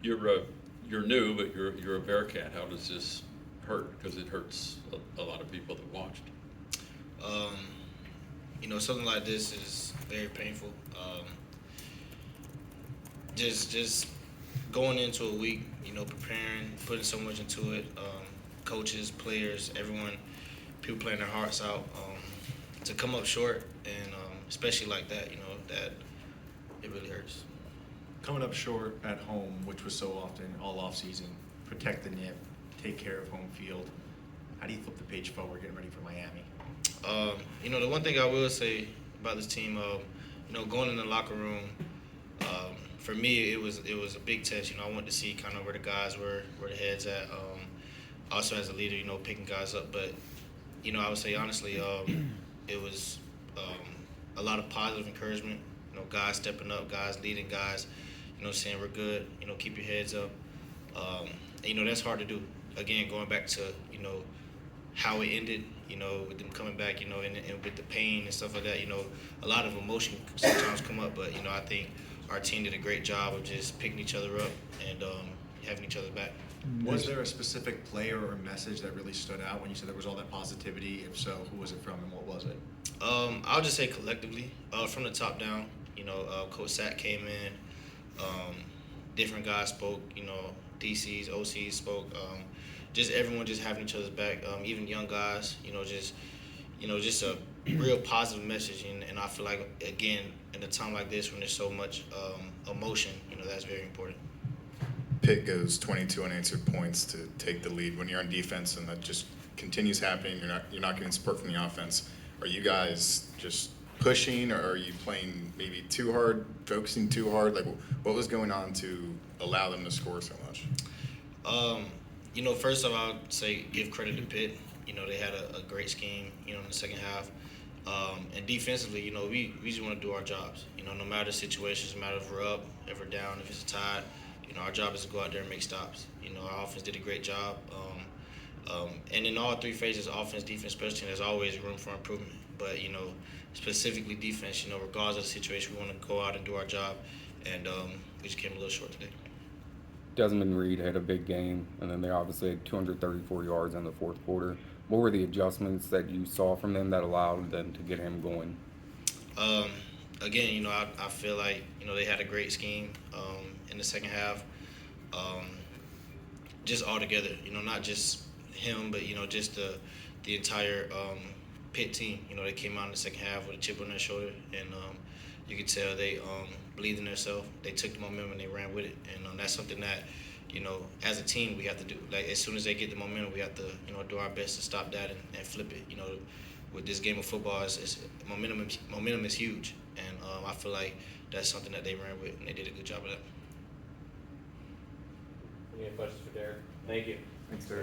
You're new, but you're a Bearcat. How does this hurt? Because it hurts a lot of people that watched. Um, something like this is very painful. Just going into a week, preparing, putting so much into it. Coaches, players, everyone, people playing their hearts out. To come up short, and especially like that, that it really hurts. Coming up short at home, which was so often all off season, protect the nip, take care of home field. How do you flip the page forward, getting ready for Miami? The one thing I will say about this team, going in the locker room, for me it was a big test. I wanted to see kind of where the guys were, where the heads at. Also as a leader, picking guys up, but I would say honestly, it was a lot of positive encouragement. Guys stepping up, guys leading, guys, saying we're good. Keep your heads up. That's hard to do. Again, going back to how it ended. With them coming back. And with the pain and stuff like that. A lot of emotion sometimes come up, but I think our team did a great job of just picking each other up and having each other back. Was there a specific player or message that really stood out when you said there was all that positivity? If so, who was it from and what was it? I'll just say collectively, from the top down. Coach Sack came in. Different guys spoke. DCs, OCs spoke. Just everyone just having each other's back. Even young guys. Just a real positive message. And I feel like again, in a time like this when there's so much emotion, that's very important. Pitt goes 22 unanswered points to take the lead when you're on defense, and that just continues happening. You're not getting support from the offense. Are you guys just pushing, or are you playing maybe too hard, focusing too hard? Like, what was going on to allow them to score so much? First of all, I'd say give credit to Pitt. They had a great scheme, in the second half. And defensively, we just want to do our jobs. No matter the situations, no matter if we're up, if we're down, if it's a tie, our job is to go out there and make stops. Our offense did a great job. And in all three phases, offense, defense, special team, there's always room for improvement. But, specifically defense, regardless of the situation, we want to go out and do our job. And we just came a little short today. Desmond Reed had a big game, and then they obviously had 234 yards in the fourth quarter. What were the adjustments that you saw from them that allowed them to get him going? Again, I feel like, they had a great scheme in the second half. Just all together, not just him, but, just the entire Pitt team. They came out in the second half with a chip on their shoulder, and you could tell they believed in themselves. They took the momentum and they ran with it, and that's something that, as a team we have to do. Like as soon as they get the momentum, we have to, do our best to stop that and flip it. With this game of football, it's momentum is huge, and I feel like that's something that they ran with, and they did a good job of that. Any questions for Derrick? Thank you. Thanks, Derek.